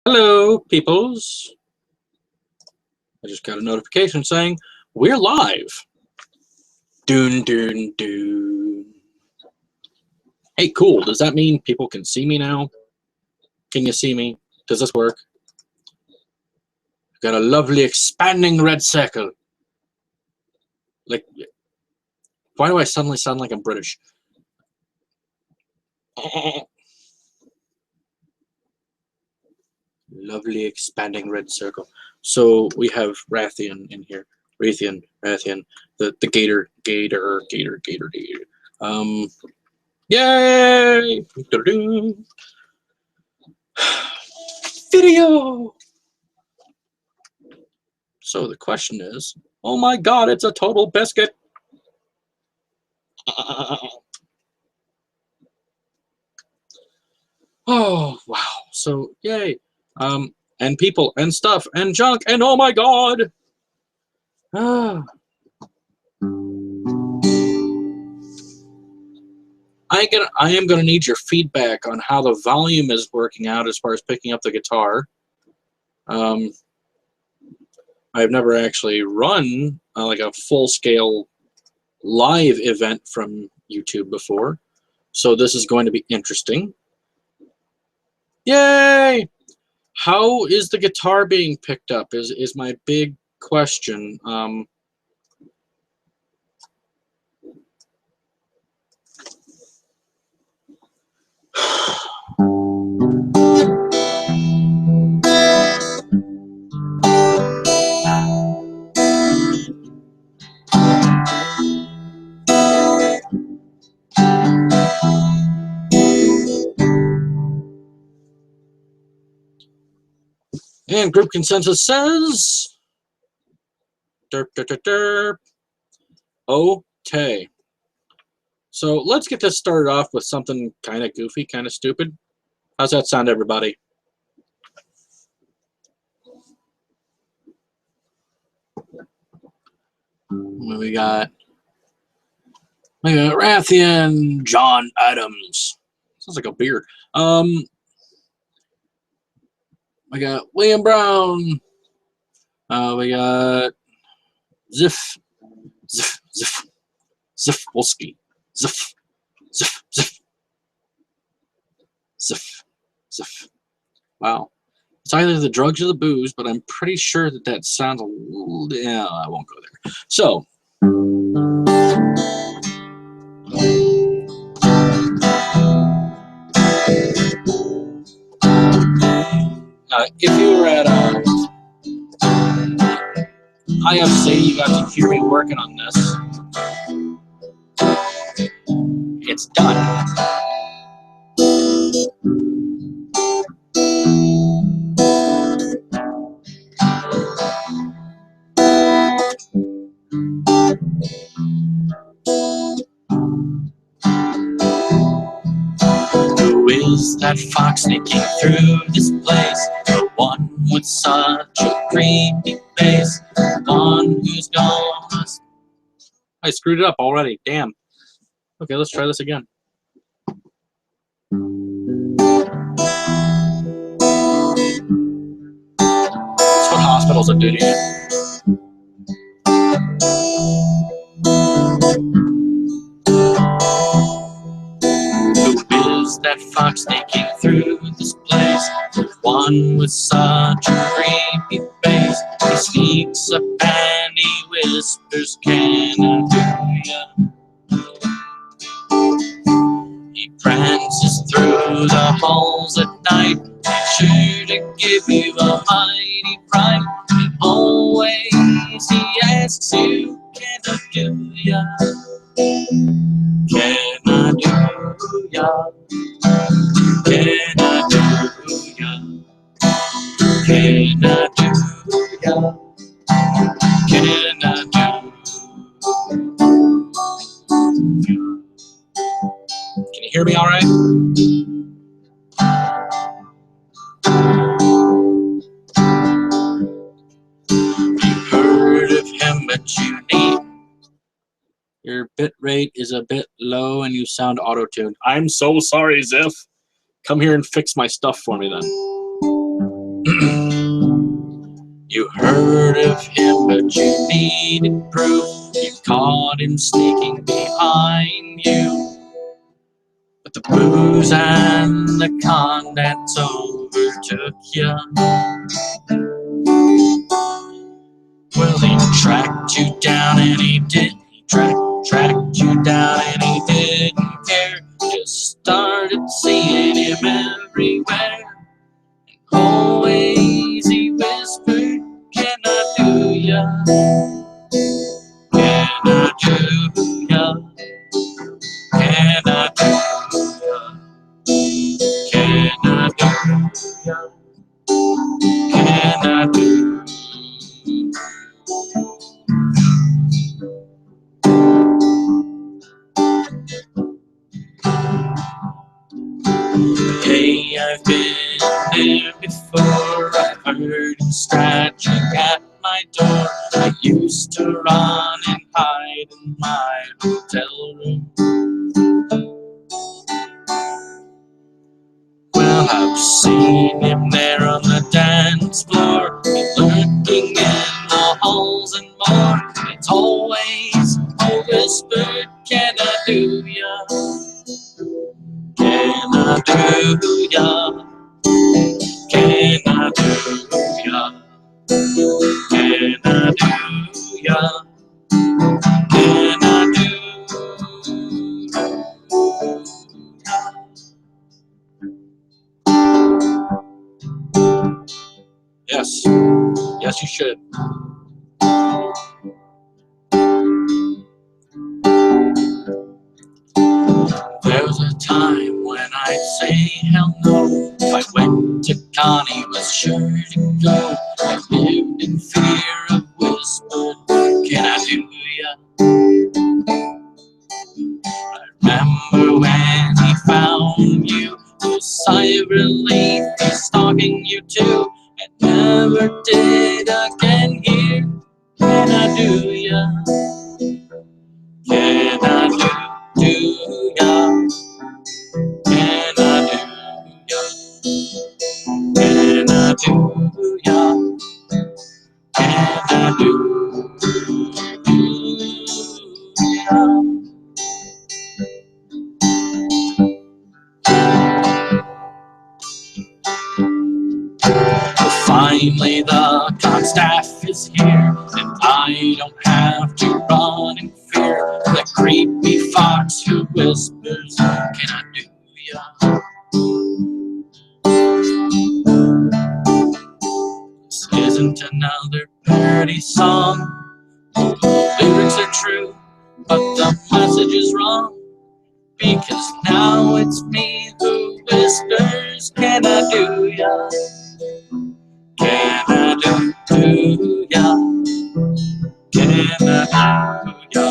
Hello, peoples. I just got a notification saying we're live. Doon, doon, doon. Hey, cool. Does that mean people can see me now? Can you see me? Does this work? Got a lovely expanding red circle. Like, why do I suddenly sound like I'm British? Lovely expanding red circle. So we have Rathian in here. Rathian, the gator. Yay! Video! So the question is, oh my god, it's a total biscuit! Oh, wow. So, yay. And people, and stuff, and junk, and oh my god! Ah. I am gonna need your feedback on how the volume is working out as far as picking up the guitar. I've never actually run like a full-scale live event from YouTube before, so this is going to be interesting. Yay! How is the guitar being picked up is my big question. And group consensus says derp derp derp derp. Okay. So let's get this started off with something kind of goofy, kind of stupid. How's that sound, everybody? We got Rathian, John Adams. Sounds like a beer. We got William Brown. We got Ziff Wolski. Ziff. Wow. It's either the drugs or the booze, but I'm pretty sure that sounds a little... Yeah, I won't go there. So... if you were at IFC, you got to hear me working on this. It's done. Who is that fox sneaking through this place? The one with such a creepy face. The one who's gone. I screwed it up already. Damn. Okay, let's try this again. That's what hospitals are doing. Who is that fox sneaking through this place? The one with such a creepy face. He sneaks up and he whispers, "Can I do ya?" He prances through the halls at night, he's sure to give you a mighty fright. And always he asks you, "Can I do ya? Can I do ya? Can I do ya? Can I do ya? Can I do ya?" Can you hear me all right? You've heard of him, but you need... Your bit rate is a bit low and you sound auto-tuned. I'm so sorry, Ziff. Come here and fix my stuff for me then. You heard of him, but you needed proof. You caught him sneaking behind you. But the booze and the contents overtook you. Well, he tracked you down and he did. He tracked you down and he didn't care. Just started seeing him everywhere. Always he whispered, can I do ya? Can I do ya? Can I do ya? Can I do ya? Can I do? Hey, I've been there before. I've heard him scratching at my door. I used to run and hide in my hotel room. Well, I've seen him there on the dance floor, lurking in the halls and more. It's always a whisper, can I do ya? Can I do ya? Can I do ya? Can I do ya? Can I do ya? Yes, yes, you should. There was a time when I'd say hell no. If I went to Connie, was sure to go. I lived in fear of whispered, can I do ya? Remember when he found you? The sigh of relief, he's stalking you too. And never did again hear, can I do ya? Can I do ya? Can I do ya? Can I do ya? Can I do ya? Well, finally the con staff is here, and I don't have to run in fear. The creepy fox who whispers, can I do ya? This isn't another parody song. The lyrics are true, but the message is wrong. Because now it's me who whispers, can I do ya? Can I do ya? Can I do ya?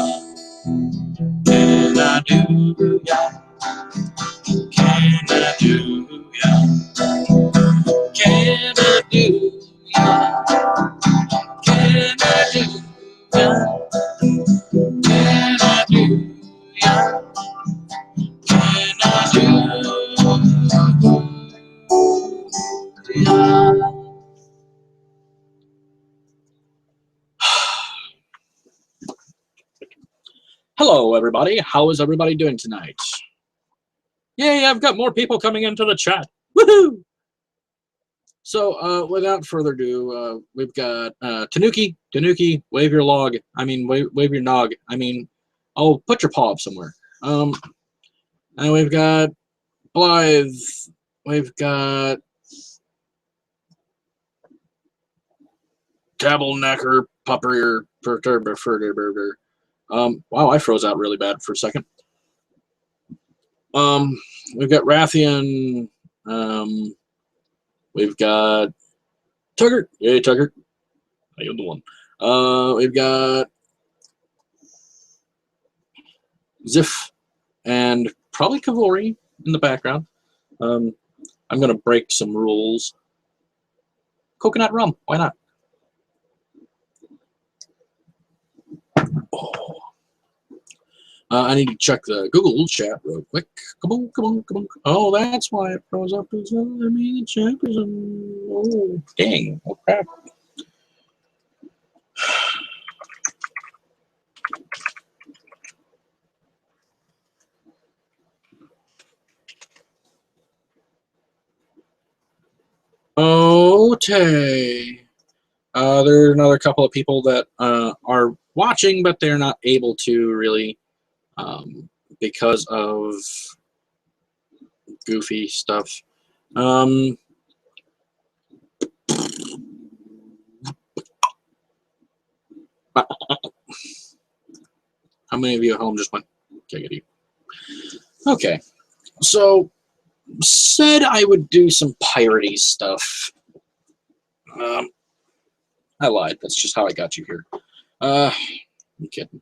Can I do ya? Can I do ya? Can I do ya? Can I do ya? Can I do ya? Can I do ya? Hello, everybody. How is everybody doing tonight? Yay, I've got more people coming into the chat. Woohoo! So, without further ado, we've got Tanuki. Tanuki, wave your log. I mean, wave your nog. I mean, oh, put your paw up somewhere. And we've got Blythe. We've got Tabernacle Pupper Perturbator. Wow, I froze out really bad for a second. We've got Rathian. We've got Tugger. Yay, Tugger. How you doing? We've got Ziff and probably Kavori in the background. I'm going to break some rules. Coconut rum. Why not? Oh. I need to check the Google chat real quick. Come on, come on, come on. Oh, that's why it throws up as enemy champion. Oh, dang. Oh, crap. Okay. There's another couple of people that are watching, but they're not able to really because of goofy stuff. How many of you at home just went, giggity? Okay, so said I would do some piratey stuff. I lied. That's just how I got you here. I'm kidding.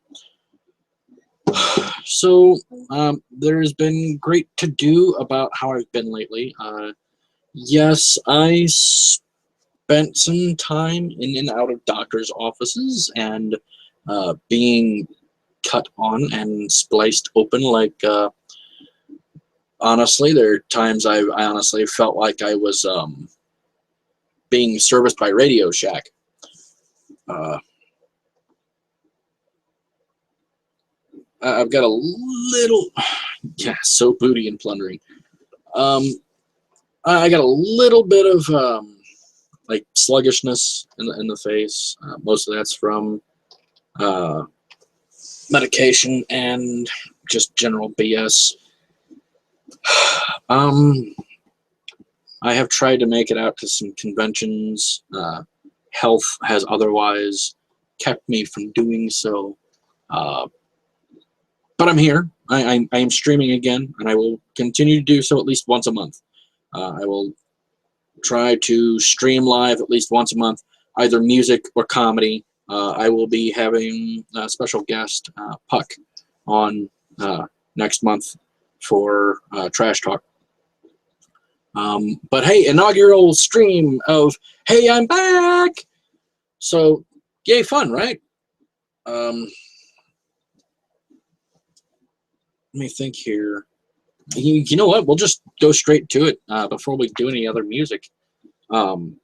So there's been great to do about how I've been lately. Yes, I spent some time in and out of doctors' offices and being cut on and spliced open. Like honestly, there are times I honestly felt like I was being serviced by Radio Shack. I've got a little, yeah, so booty and plundering. I got a little bit of like sluggishness in the face. Most of that's from medication and just general BS. I have tried to make it out to some conventions. Health has otherwise kept me from doing so. But I'm here. I am streaming again, and I will continue to do so at least once a month. I will try to stream live at least once a month, either music or comedy. I will be having a special guest, Puck, on next month for Trash Talk. But hey, inaugural stream of Hey, I'm back! So, yay, fun, right? Let me think here. You know what? We'll just go straight to it before we do any other music. We're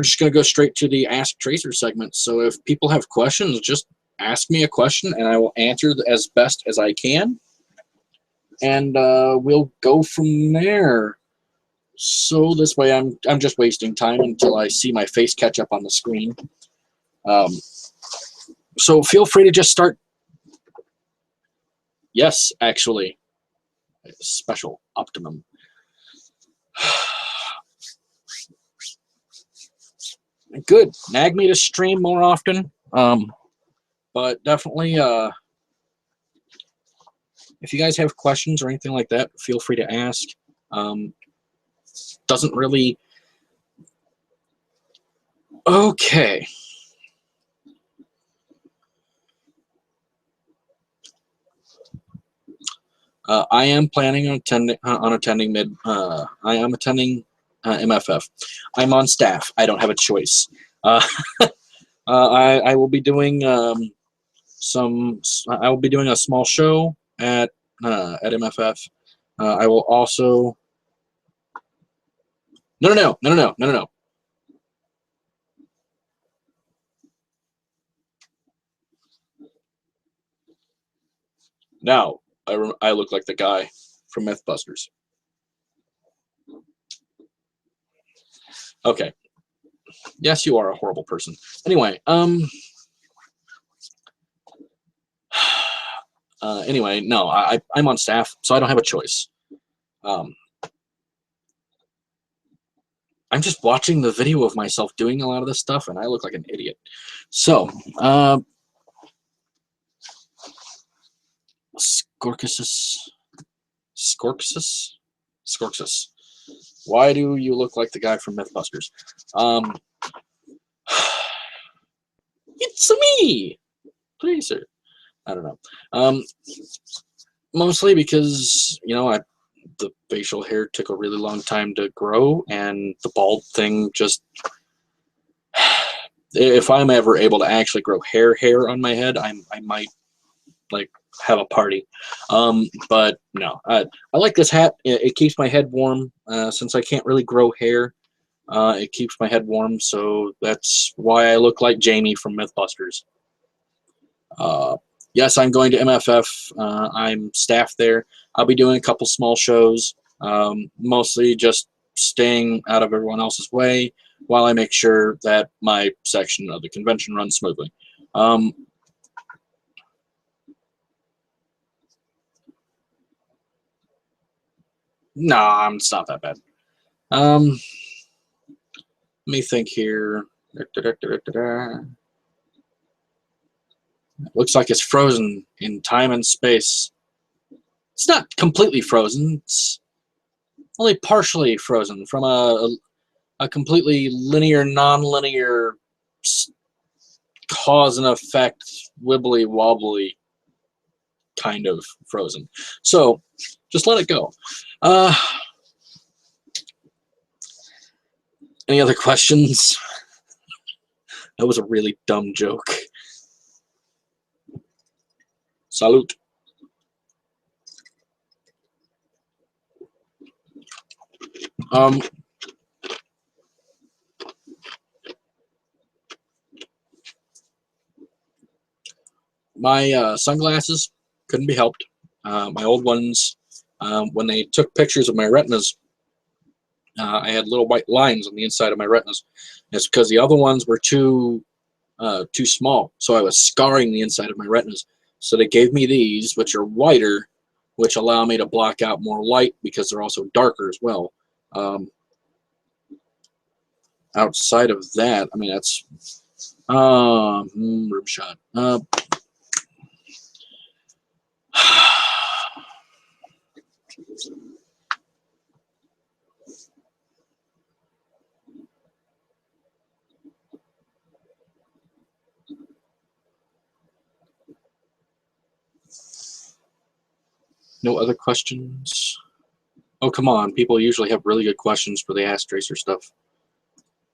just going to go straight to the Ask Tracer segment. So if people have questions, just ask me a question, and I will answer as best as I can. And we'll go from there. So this way I'm just wasting time until I see my face catch up on the screen. So feel free to just start. Yes, actually. Special Optimum. Good. Nag me to stream more often. But definitely, if you guys have questions or anything like that, feel free to ask. Doesn't really... Okay. I am planning on attending I am attending MFF. I'm on staff. I don't have a choice. I will be doing I will be doing a small show at MFF. I will also... No. Now I look like the guy from Mythbusters. Okay. Yes, you are a horrible person. Anyway, anyway, no, I'm on staff, so I don't have a choice. I'm just watching the video of myself doing a lot of this stuff, and I look like an idiot. So, Scorxus. Why do you look like the guy from Mythbusters? It's me, Tracer. I don't know. Mostly because, you know, the facial hair took a really long time to grow, and the bald thing just... If I'm ever able to actually grow hair on my head, I might, like, have a party. But no, I like this hat. It keeps my head warm since I can't really grow hair. It keeps my head warm, so that's why I look like Jamie from Mythbusters. Yes, I'm going to MFF. I'm staff there. I'll be doing a couple small shows, mostly just staying out of everyone else's way while I make sure that my section of the convention runs smoothly. No, it's not that bad. Let me think here. Looks like it's frozen in time and space. It's not completely frozen. It's only partially frozen from a completely linear, non-linear cause and effect, wibbly wobbly kind of frozen. So just let it go. Any other questions? That was a really dumb joke. Salute. My sunglasses couldn't be helped. My old ones, when they took pictures of my retinas, I had little white lines on the inside of my retinas. And it's because the other ones were too small, so I was scarring the inside of my retinas. So they gave me these, which are whiter, which allow me to block out more light because they're also darker as well. Outside of that, I mean, that's room shot. No other questions? Oh, come on. People usually have really good questions for the Ass Tracer stuff.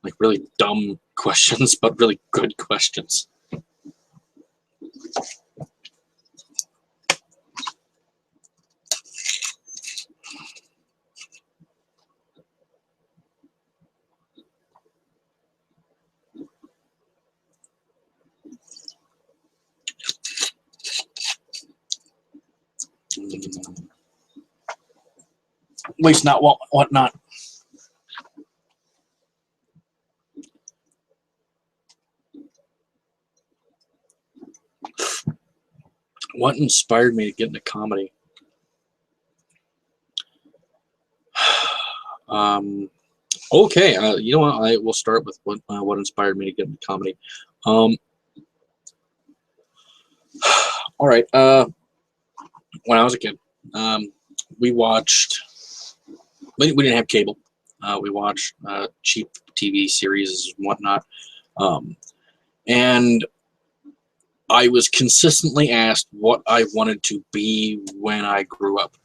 Like really dumb questions, but really good questions. At least not whatnot. What inspired me to get into comedy? Okay, you know what? I will start with what inspired me to get into comedy. All right. When I was a kid, we watched. We didn't have cable. We watched cheap TV series and whatnot, and I was consistently asked what I wanted to be when I grew up.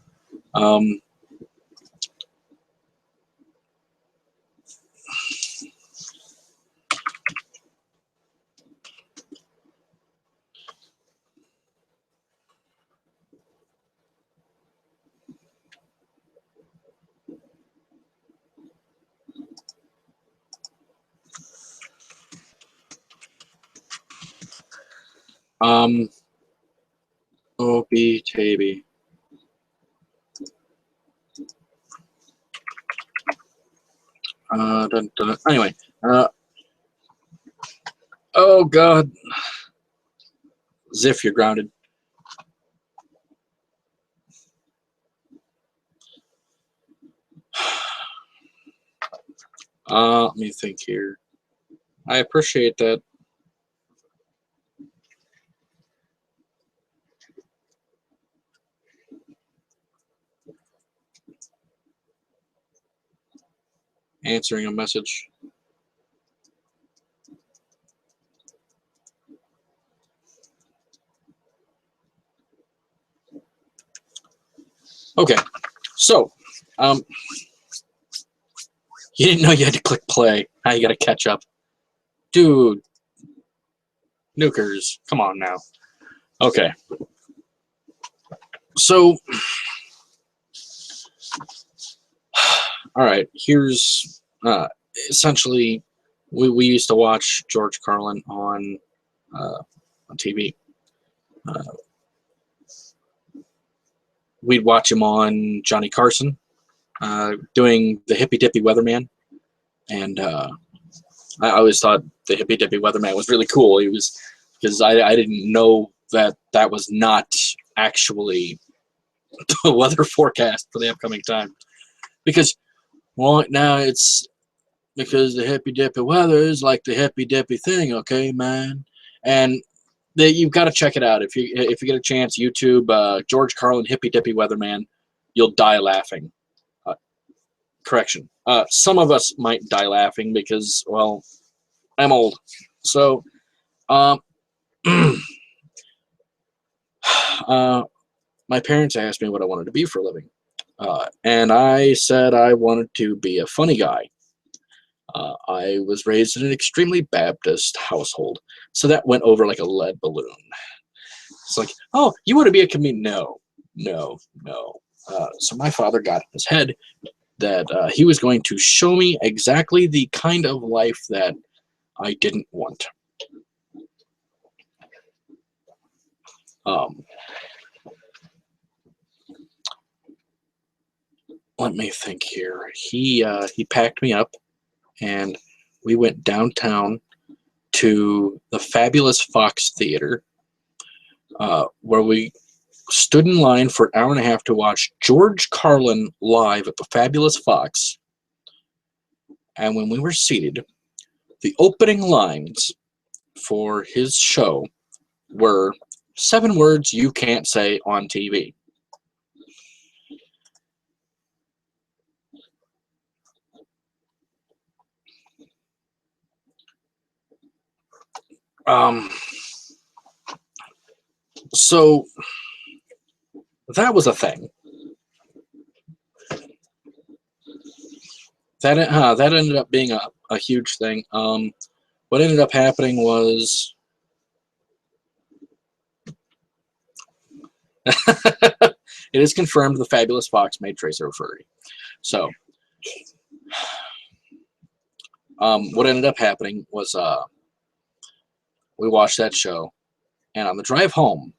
Obi Taby. Anyway, oh God, Ziff, you're grounded. Let me think here. I appreciate that. Answering a message. Okay, so you didn't know you had to click play. Now you got to catch up, dude. Nukers, come on now. Okay. So, all right, here's essentially we used to watch George Carlin on TV. Uh, we'd watch him on Johnny Carson doing the Hippy Dippy Weatherman, and I always thought the Hippy Dippy Weatherman was really cool. He was because I didn't know that was not actually the weather forecast for the upcoming time. Because well, now it's because the hippy dippy weather is like the hippy dippy thing, okay, man. And you've got to check it out if you get a chance. YouTube George Carlin Hippy Dippy Weatherman, you'll die laughing. Uh, correction. Some of us might die laughing because, well, I'm old. So, um, my parents asked me what I wanted to be for a living. And I said I wanted to be a funny guy. I was raised in an extremely Baptist household, so that went over like a lead balloon. It's like, oh, you want to be a comedian? No, no, no. So my father got in his head that he was going to show me exactly the kind of life that I didn't want. Let me think here. He packed me up, and we went downtown to the Fabulous Fox Theater, where we stood in line for an hour and a half to watch George Carlin live at the Fabulous Fox. And when we were seated, the opening lines for his show were 7 words you can't say on TV. So that was a thing. That ended up being a huge thing. What ended up happening was it is confirmed the Fabulous Fox made Tracer a furry. So what ended up happening was we watched that show, and on the drive home,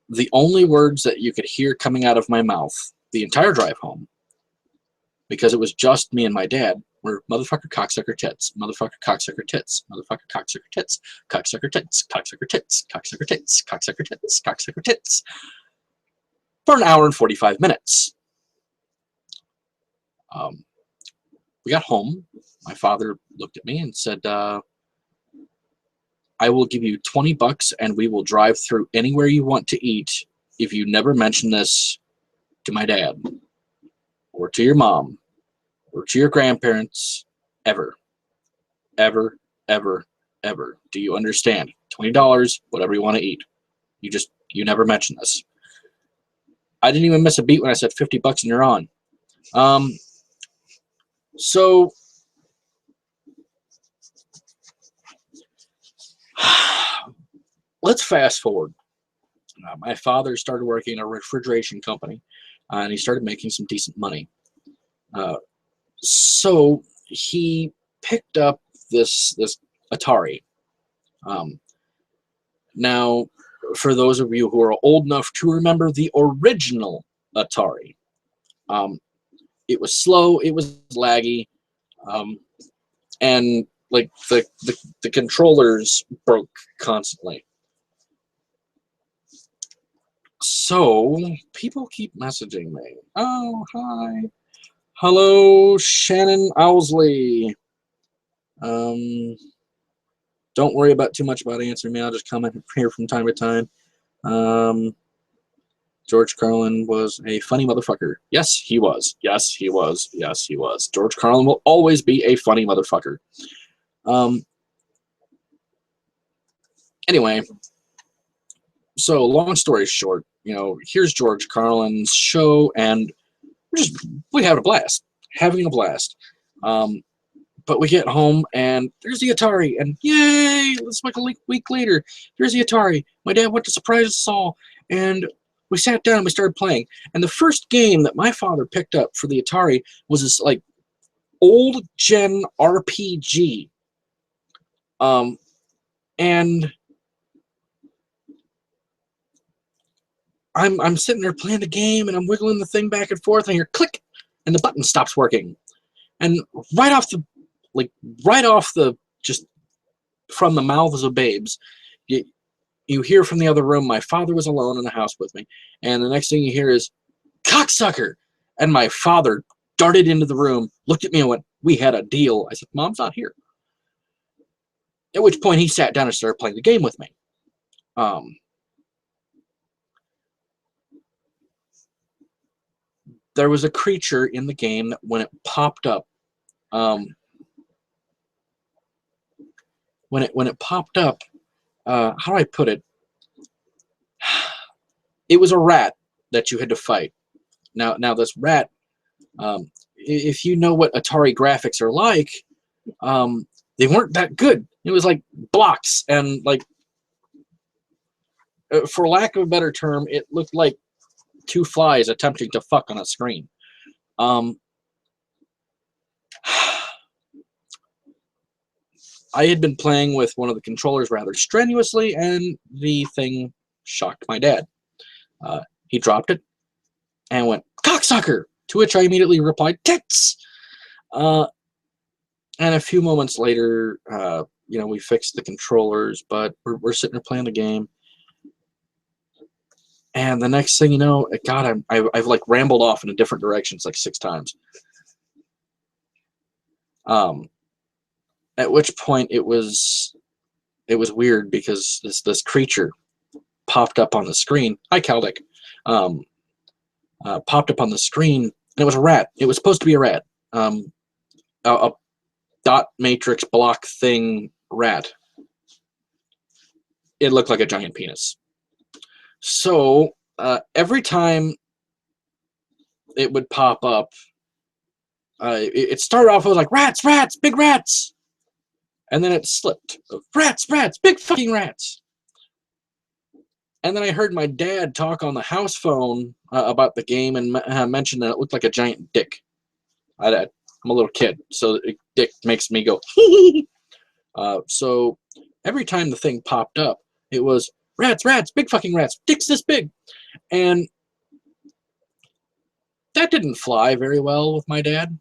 the only words that you could hear coming out of my mouth the entire drive home, because it was just me and my dad, were motherfucker, cocksucker, tits, motherfucker, cocksucker, tits, motherfucker, cocksucker, tits, cocksucker, tits, cocksucker, tits, cocksucker, tits, cocksucker, tits, cocksucker, tits, for an hour and 45 minutes. We got home. My father looked at me and said, I will give you $20 and we will drive through anywhere you want to eat if you never mention this to my dad or to your mom or to your grandparents ever, ever, ever, ever. Do you understand? $20, whatever you want to eat. You never mention this. I didn't even miss a beat when I said $50 and you're on. So let's fast forward. My father started working in a refrigeration company, and he started making some decent money. So he picked up this Atari. Now, for those of you who are old enough to remember the original Atari, it was slow, it was laggy, and like the controllers broke constantly. So people keep messaging me. Oh, hi. Hello, Shannon Owsley. Don't worry about too much about answering me. I'll just comment here from time to time. George Carlin was a funny motherfucker. Yes, he was. Yes, he was. Yes, he was. George Carlin will always be a funny motherfucker. Anyway, so long story short, here's George Carlin's show, and we having a blast. But we get home, and there's the Atari, and yay! It's like a week later. There's the Atari. My dad went to surprise us all, and we sat down and we started playing. And the first game that my father picked up for the Atari was this like old gen RPG. And I'm sitting there playing the game, and I'm wiggling the thing back and forth, and I hear click, and the button stops working. And right off the just from the mouths of babes, you hear from the other room, my father was alone in the house with me, and the next thing you hear is cocksucker, and my father darted into the room, looked at me, and went, "We had a deal." I said, "Mom's not here." At which point he sat down and started playing the game with me. There was a creature in the game that when it popped up, when it popped up, how do I put it? It was a rat that you had to fight. Now this rat, if you know what Atari graphics are like, they weren't that good. It was like blocks, and like, for lack of a better term, it looked like two flies attempting to fuck on a screen. I had been playing with one of the controllers rather strenuously, and the thing shocked my dad. He dropped it and went, "Cocksucker!" To which I immediately replied, "Tits!" And a few moments later, we fixed the controllers, but we're sitting there playing the game. And the next thing you know, God, I've like rambled off in different directions like 6 times. At which point it was weird because this creature popped up on the screen. Hi, Caldic. Popped up on the screen, and it was a rat. It was supposed to be a rat. A dot matrix block thing rat. It looked like a giant penis. So every time it would pop up, it started off with like rats, rats, big rats, and then it slipped. Rats, rats, big fucking rats. And then I heard my dad talk on the house phone about the game and mention that it looked like a giant dick. I'm a little kid, so dick makes me go. So every time the thing popped up, it was rats, rats, big fucking rats, dicks this big. And that didn't fly very well with my dad.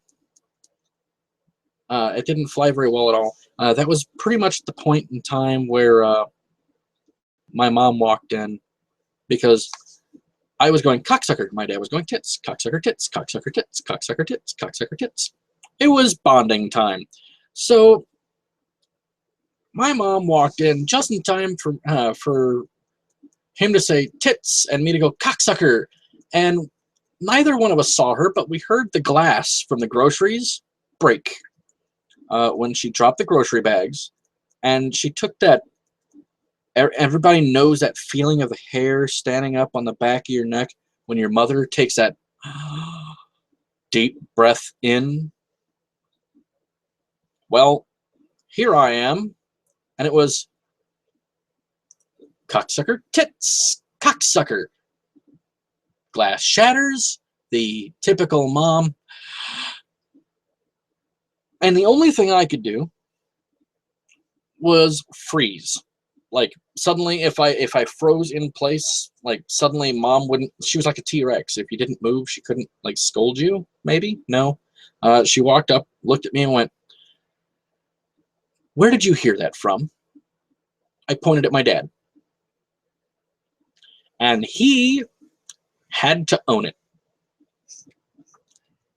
It didn't fly very well at all. That was pretty much the point in time where my mom walked in, because I was going cocksucker. My dad was going tits, cocksucker tits, cocksucker tits, cocksucker tits, cocksucker tits. It was bonding time. So my mom walked in just in time for him to say tits and me to go cocksucker. And neither one of us saw her, but we heard the glass from the groceries break when she dropped the grocery bags, and she took that. Everybody knows that feeling of the hair standing up on the back of your neck when your mother takes that deep breath in. Well, here I am, and it was cocksucker tits, cocksucker. Glass shatters, the typical mom. And the only thing I could do was freeze. Like, suddenly, if I froze in place, like, suddenly mom wouldn't. She was like a T-Rex. If you didn't move, she couldn't, like, scold you, maybe? No. She walked up, looked at me, and went, "Where did you hear that from?" I pointed at my dad. And he had to own it.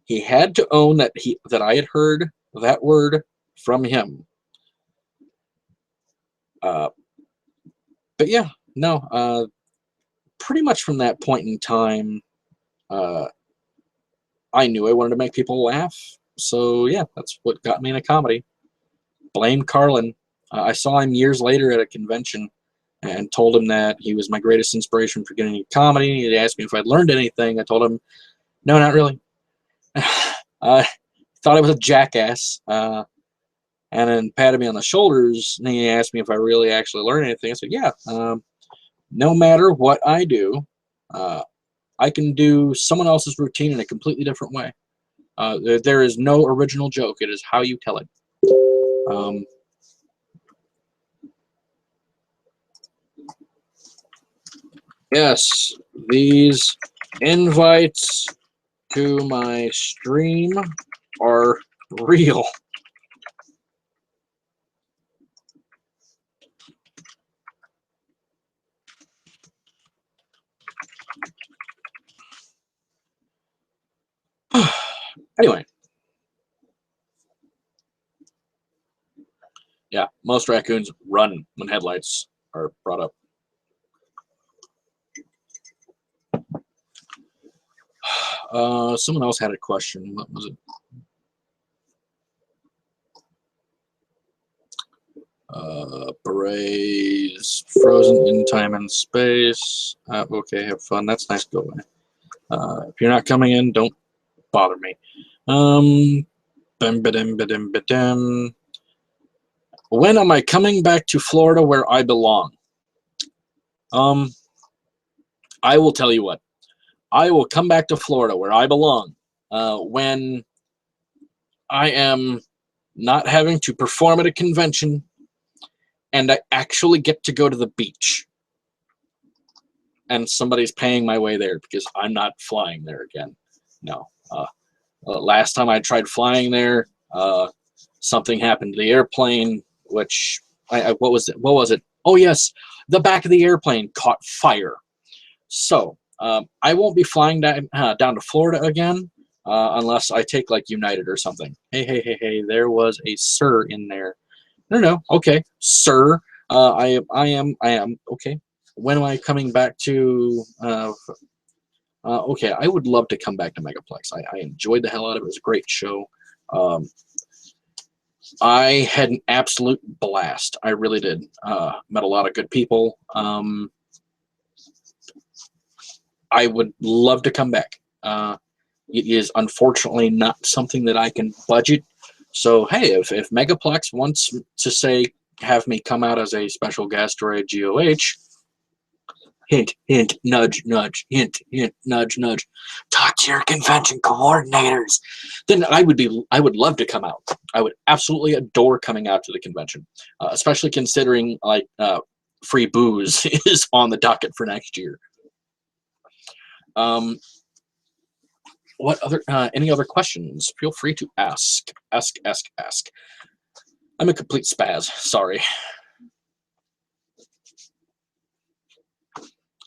He had to own that I had heard that word from him. But yeah, no. Pretty much from that point in time, I knew I wanted to make people laugh. So yeah, that's what got me into comedy. Blame Carlin. I saw him years later at a convention and told him that he was my greatest inspiration for getting into comedy. He asked me if I'd learned anything. I told him, no, not really. I thought I was a jackass. and then patted me on the shoulders, and he asked me if I really actually learned anything. I said, yeah, no matter what I do, I can do someone else's routine in a completely different way. There is no original joke. It is how you tell it. Yes, these invites to my stream are real. Anyway. Yeah, most raccoons run when headlights are brought up. Someone else had a question. What was it? Berets frozen in time and space. Okay, have fun. That's nice. Go away. If you're not coming in, don't bother me. When am I coming back to Florida where I belong? I will tell you what. I will come back to Florida where I belong when I am not having to perform at a convention and I actually get to go to the beach and somebody's paying my way there because I'm not flying there again. No. Last time I tried flying there, something happened to the airplane, which what was it? What was it? Oh yes, the back of the airplane caught fire. So I won't be flying down to Florida again unless I take like United or something. Hey! There was a sir in there. No. Okay, sir. I am. Okay. When am I coming back to? Okay, I would love to come back to Megaplex. I enjoyed the hell out of it. It was a great show. I had an absolute blast. I really did. Met a lot of good people. I would love to come back. It is unfortunately not something that I can budget. So hey, if Megaplex wants to say have me come out as a special guest or a GOH, hint, hint, nudge, nudge, hint, hint, nudge, nudge. Talk to your convention coordinators. Then I would love to come out. I would absolutely adore coming out to the convention, especially considering like free booze is on the docket for next year. What other? Any other questions? Feel free to ask. Ask. I'm a complete spaz. Sorry.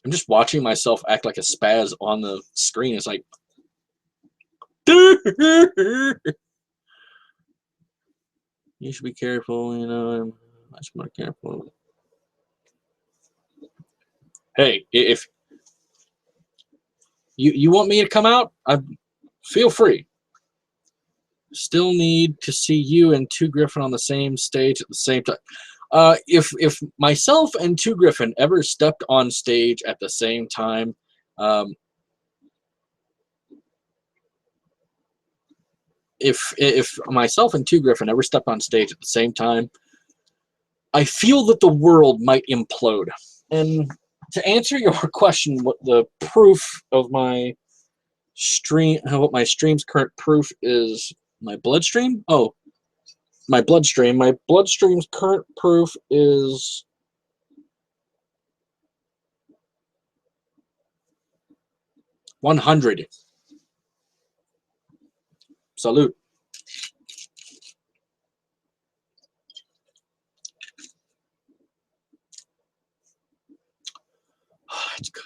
I'm just watching myself act like a spaz on the screen. It's like, you should be careful. You know, I should be careful. Hey, if you want me to come out, feel free. Still need to see you and Two Griffin on the same stage at the same time. If myself and Two Griffin ever stepped on stage at the same time, if myself and Two Griffin ever stepped on stage at the same time, I feel that the world might implode. And to answer your question, what the proof of my stream, what my stream's current proof is, my bloodstream. Oh, my bloodstream. My bloodstream's current proof is 100. Salute. Oh, that's good.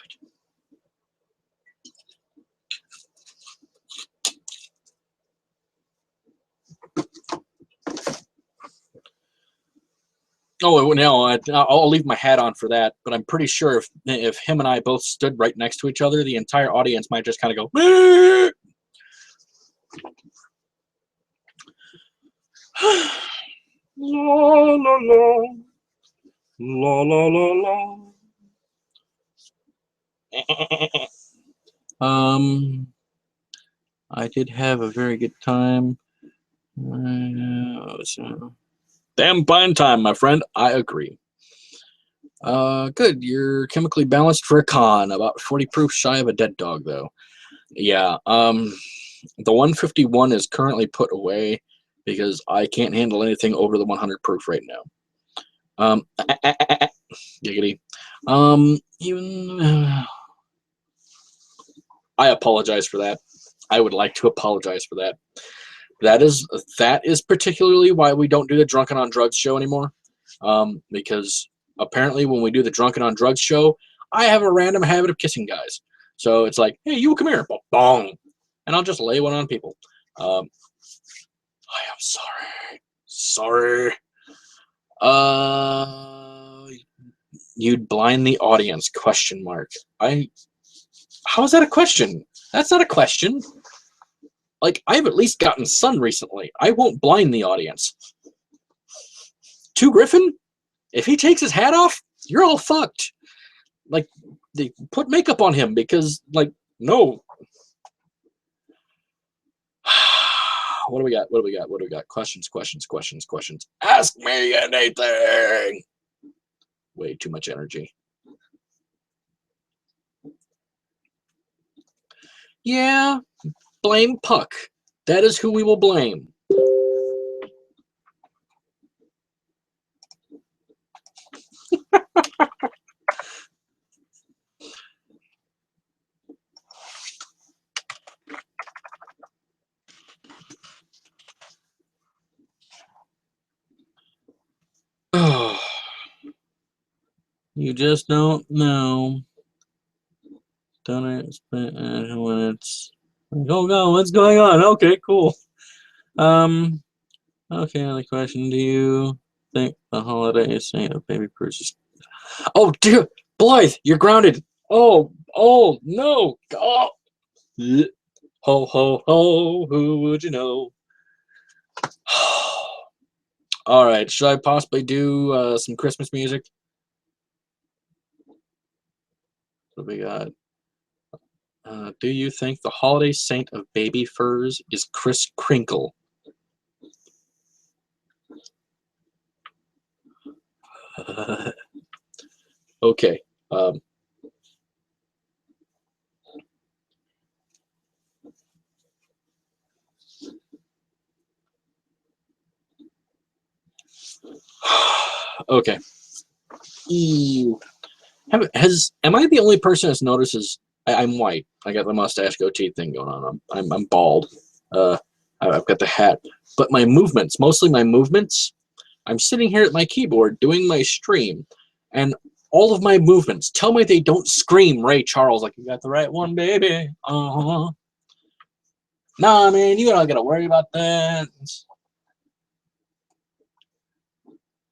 Oh no, I'll leave my hat on for that. But I'm pretty sure if him and I both stood right next to each other, the entire audience might just kind of go. Meh! La la la, la la la la. I did have a very good time. Damn fine time, my friend. I agree. Good. You're chemically balanced for a con. About 40 proof shy of a dead dog, though. Yeah. The 151 is currently put away because I can't handle anything over the 100 proof right now. Giggity. Even I apologize for that. I would like to apologize for that. That is particularly why we don't do the Drunken on Drugs show anymore. Because apparently when we do the Drunken on Drugs show, I have a random habit of kissing guys. So it's like, hey, you come here, bong, and I'll just lay one on people. I am sorry. Sorry. You'd blind the audience? Question mark. How is that a question? That's not a question. Like, I've at least gotten sun recently. I won't blind the audience. To Griffin, if he takes his hat off, you're all fucked. Like, they put makeup on him because, like, no. What do we got? What do we got? What do we got? Questions, questions, questions, questions. Ask me anything. Way too much energy. Yeah, blame Puck. That is who we will blame. Oh, you just don't know. Don't expect when it's. Oh no, what's going on? Okay, cool. Okay, another question. Do you think the holiday is Saint of Baby Bruce's? Oh, dear, Blythe, you're grounded. Oh, no. Oh. Ho, ho, ho, who would you know? All right, should I possibly do some Christmas music? What do we got? Do you think the holiday saint of baby furs is Kris Kringle? Okay. Okay. Am I the only person that's notices I'm white? I got the mustache goatee thing going on. I'm bald. I've got the hat, but my movements, mostly my movements. I'm sitting here at my keyboard doing my stream, and all of my movements tell me they don't scream Ray Charles like you got the right one, baby. Nah, man, you don't gotta worry about that.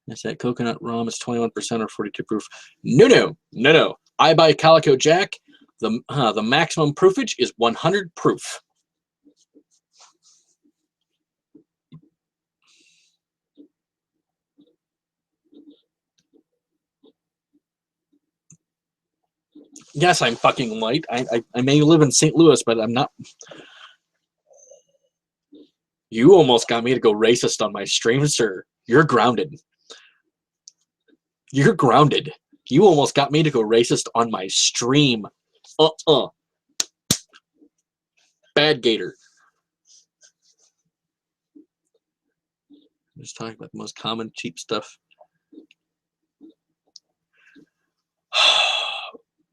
I said coconut rum is 21% or 42 proof. No. I buy Calico Jack. The maximum proofage is 100 proof. Yes, I'm fucking white. I may live in St. Louis, but I'm not. You almost got me to go racist on my stream, sir. You're grounded. You're grounded. You almost got me to go racist on my stream. Bad Gator. I'm just talking about the most common cheap stuff.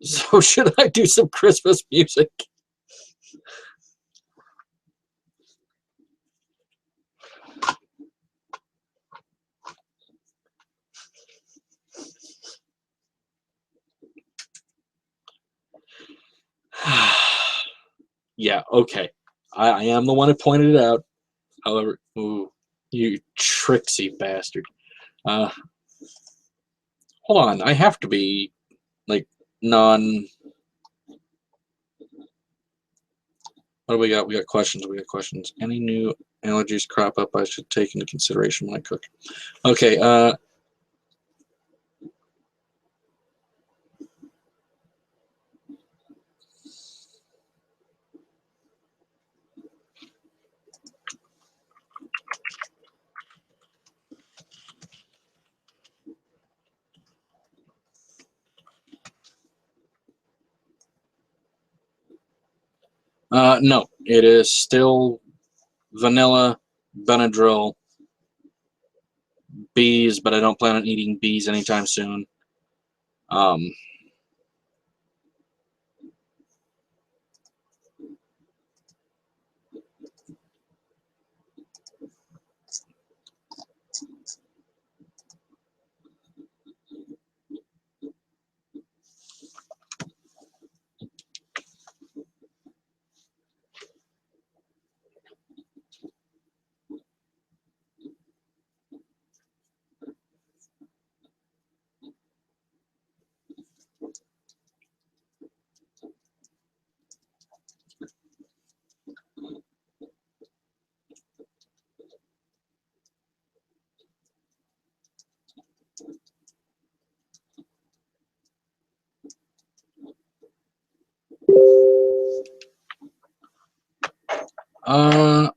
So should I do some Christmas music? Yeah, okay. I am the one who pointed it out. However, ooh, you tricksy bastard. Hold on, I have to be like non. What do we got? We got questions. We got questions. Any new allergies crop up I should take into consideration when I cook? Okay. No, it is still vanilla, Benadryl, bees, but I don't plan on eating bees anytime soon. Um,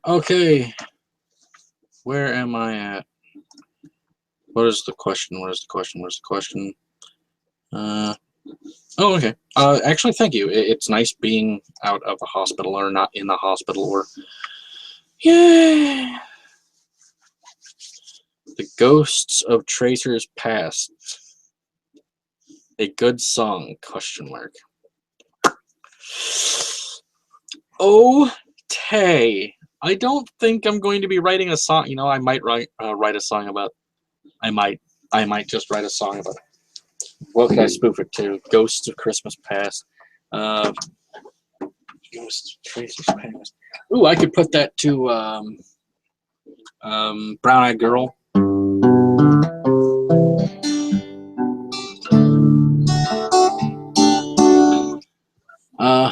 okay. Where am I at? What is the question? What is the question? What is the question? Oh, okay. Actually, thank you. It's nice being out of the hospital or not in the hospital or. Yeah. The Ghosts of Tracers Past. A good song? Question mark. Oh, Tay. I don't think I'm going to be writing a song. You know, I might write a song about. I might just write a song about. What could I spoof it to? Ghosts of Christmas Past. Uh, Ghosts of Tracers Past. Ooh, I could put that to Brown Eyed Girl. Uh,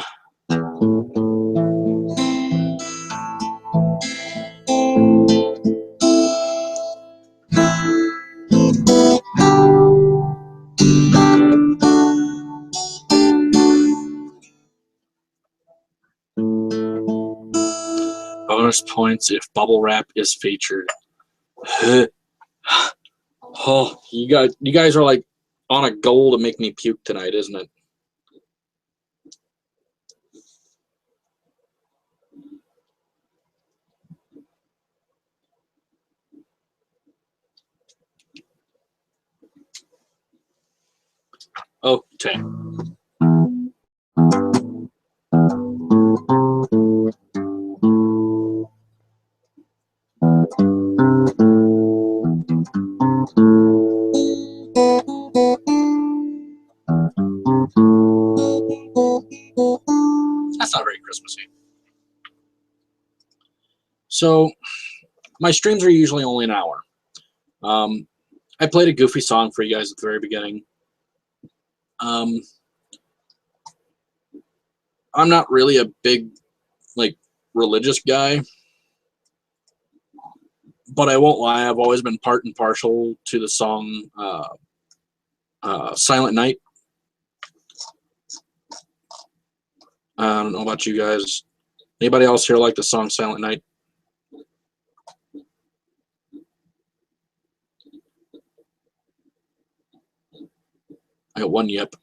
bonus points if bubble wrap is featured. Oh, you guys are like on a goal to make me puke tonight, isn't it? Okay. That's not very Christmassy. So, my streams are usually only an hour. I played a goofy song for you guys at the very beginning. I'm not really a big, like, religious guy, but I won't lie, I've always been part and partial to the song Silent Night. I don't know about you guys. Anybody else here like the song Silent Night? I got one yep.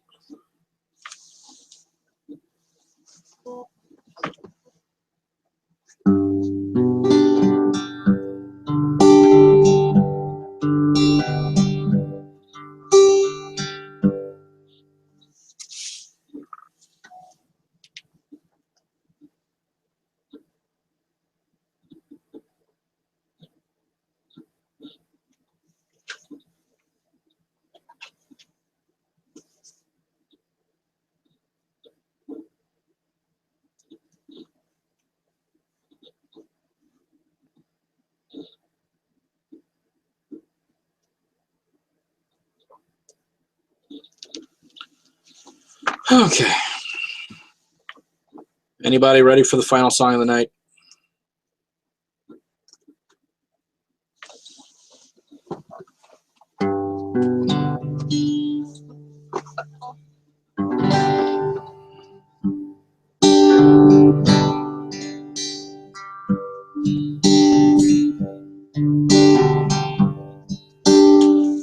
Okay. Anybody ready for the final song of the night?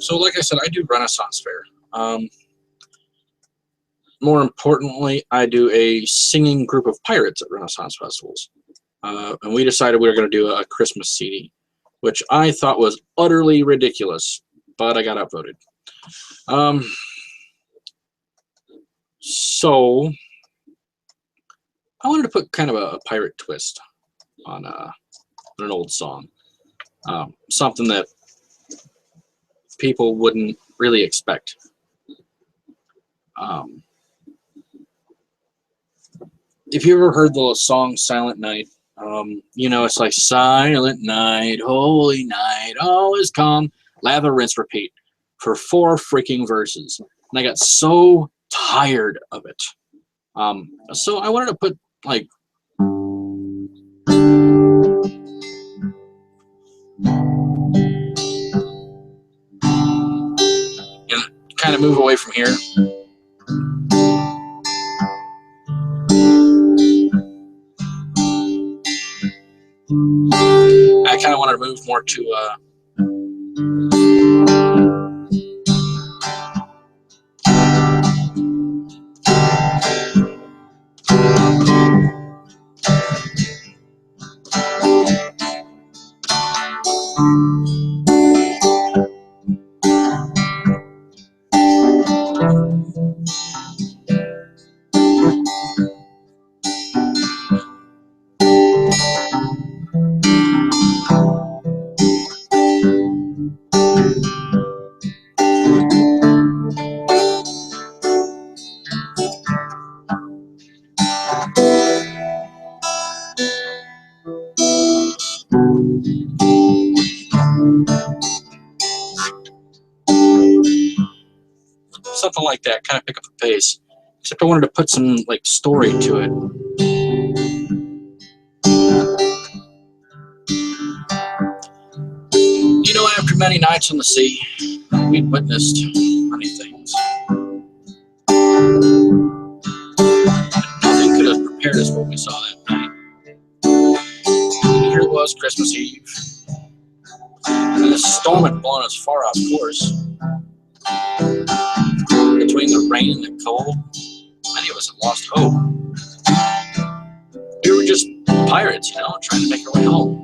So, like I said, I do Renaissance Fair. more importantly, I do a singing group of pirates at Renaissance festivals. And we decided we were going to do a Christmas CD, which I thought was utterly ridiculous, but I got outvoted. So I wanted to put kind of a pirate twist on an old song. Something that people wouldn't really expect. If you ever heard the song Silent Night, you know, it's like Silent Night, Holy Night, all is calm, lather, rinse, repeat for 4 freaking verses. And I got so tired of it. So I wanted to put, like, and kind of move away from here. I kind of wanted to move more to something like that, kind of pick up the pace. Except I wanted to put some, like, story to it. You know, after many nights on the sea, we'd witnessed many things. Nothing could have prepared us for what we saw that night. And here it was, Christmas Eve. And the storm had blown us far off course. Between the rain and the cold, many of us had lost hope. We were just pirates, you know, trying to make our way home.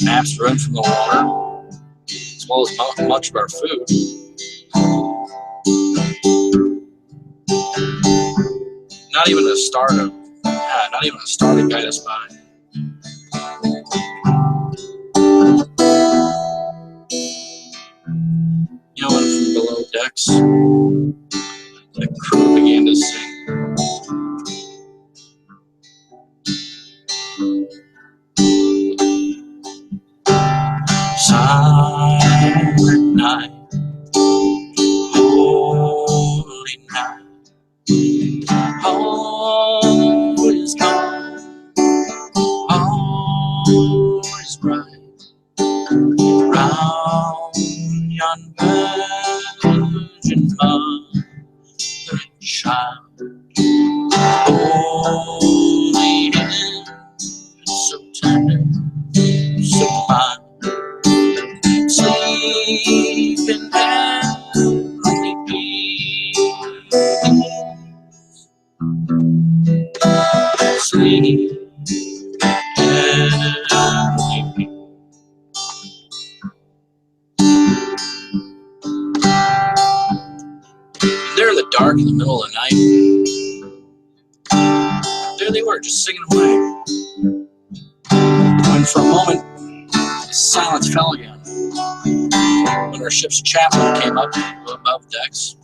Maps ruined from the water, as well as much of our food. Not even a star to guide us by. You know, and from below decks, the crew began to sing. Silent night, holy night, all is calm, all is bright, round yon virgin mother and child, holy and so tender, so mild. Sleep in heavenly peace. Sleep in heavenly peace. And there in the dark, in the middle of the night, there they were, just singing away. When for a moment, silence fell again. When our ship's chaplain came up above decks,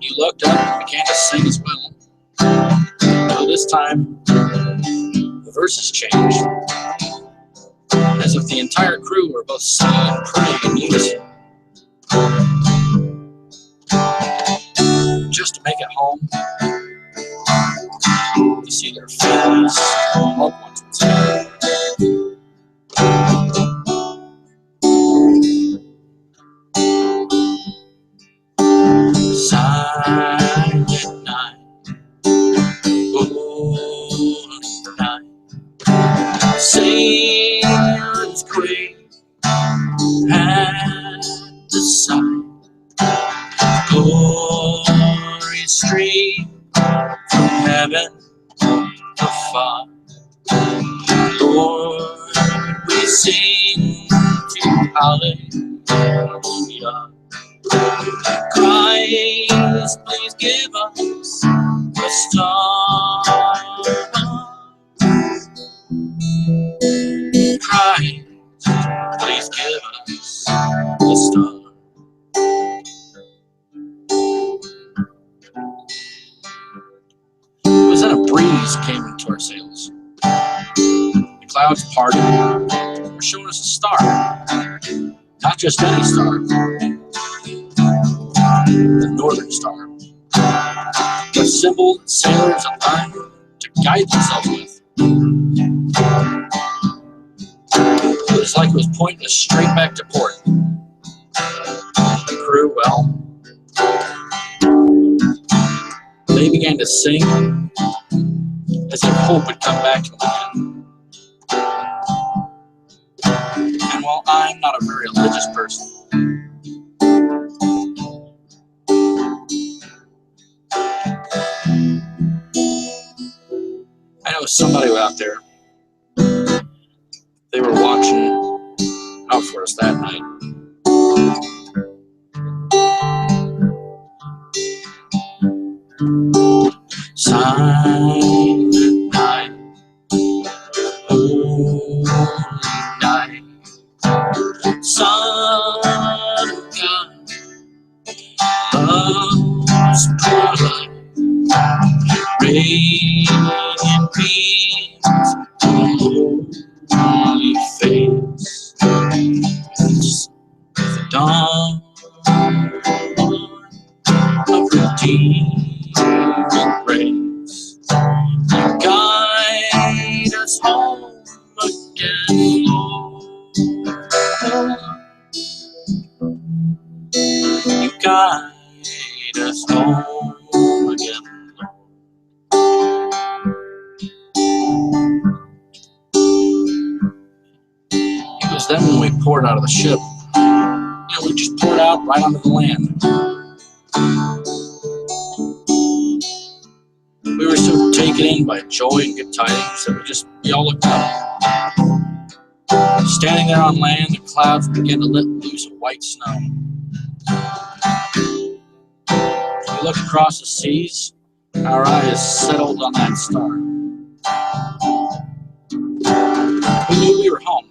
he looked up and began to sing as well. Though this time, the verses changed, as if the entire crew were both singing and praying in unison. Just to make it home, to see their families, loved ones once again. Silent night, holy night, sailors quake at the sight. stream from heaven afar. Lord, we sing to hallelujah. Christ, please give us a star. Christ, please give us a star. It was then a breeze came into our sails. The clouds parted. Were showing us a star. Not just any star. The Northern Star. The symbol that sailors align to guide themselves with. It was like it was pointing us straight back to port. The crew, well, they began to sing as if hope had come back to them again. And while I'm not a very religious person, I know somebody out there, they were watching out for us that night. Silent night, holy night, Son of God, love's pure light, radiant beams, holy face, the dawn of redeeming grace. You guide us home again, Lord. You guide us home again, It was then when we poured out of the ship. We just poured out right onto the land. We were so taken in by joy and good tidings that we all looked up. Standing there on land, the clouds began to let loose a white snow. We looked across the seas, our eyes settled on that star. We knew we were home.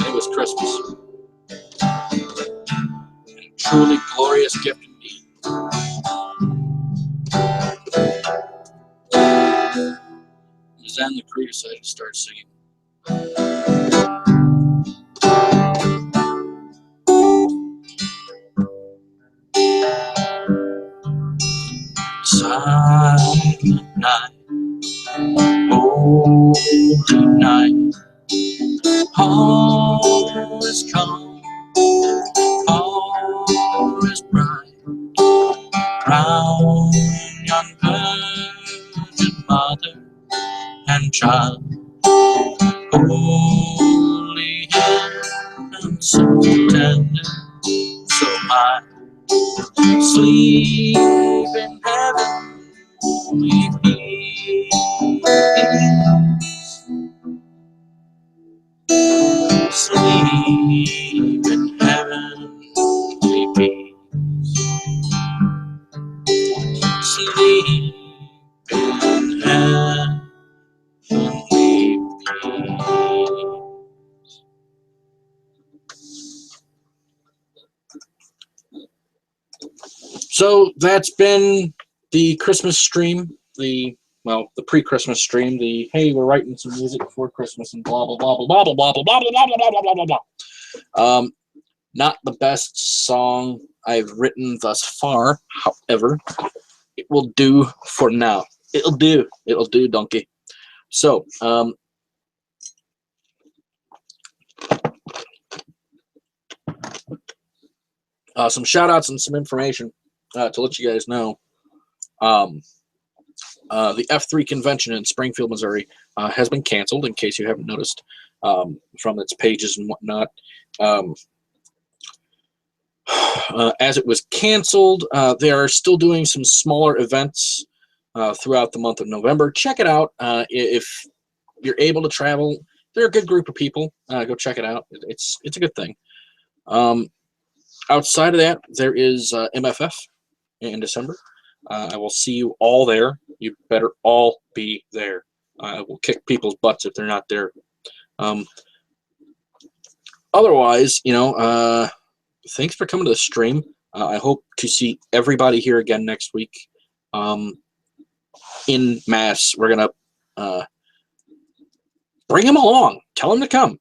It was Christmas. And a truly glorious gift indeed. It was then the crew decided to start singing. Silent night, holy night, all is calm, all is bright, round yon virgin mother and child, holy and so tender, so mild, sleep in heavenly peace. Sleep in heavenly peace. Sleep in heavenly peace. So that's been the Christmas stream, the pre-Christmas stream, the hey, we're writing some music before Christmas and blah blah blah blah blah blah blah blah blah blah blah blah blah blah. Not the best song I've written thus far. However, it will do for now. It'll do, donkey. So, some shout outs and some information to let you guys know. The F3 convention in Springfield, Missouri has been canceled, in case you haven't noticed from its pages and whatnot. as it was canceled, they are still doing some smaller events throughout the month of November. Check it out. If you're able to travel, they're a good group of people. Go check it out. It's a good thing. Outside of that, there is MFF in December. I will see you all there. You better all be there. I will kick people's butts if they're not there. Otherwise, thanks for coming to the stream. I hope to see everybody here again next week. In mass, we're gonna bring him along. Tell him to come.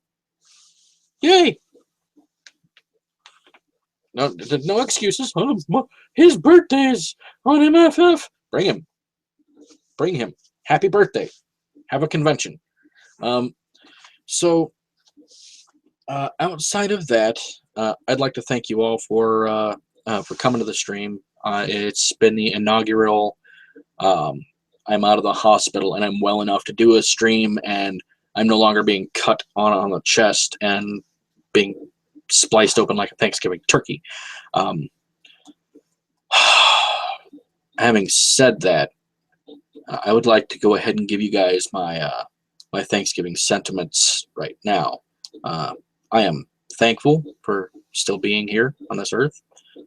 Yay! No excuses. His birthday is on MFF. Bring him. Bring him. Happy birthday. Have a convention. Outside of that, I'd like to thank you all for coming to the stream. It's been the inaugural. I'm out of the hospital and I'm well enough to do a stream, and I'm no longer being cut on the chest and being spliced open like a Thanksgiving turkey. Having said that, I would like to go ahead and give you guys my my Thanksgiving sentiments right now. I am thankful for still being here on this earth.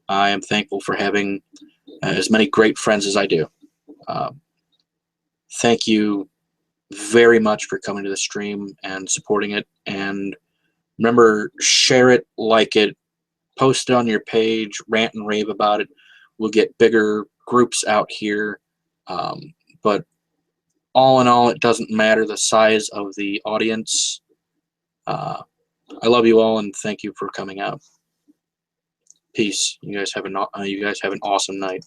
I am thankful for having as many great friends as I do. Thank you very much for coming to the stream and supporting it. And remember, share it, like it, post it on your page, rant and rave about it. We'll get bigger groups out here. But all in all, it doesn't matter the size of the audience. I love you all and thank you for coming out. Peace. You guys have an awesome night.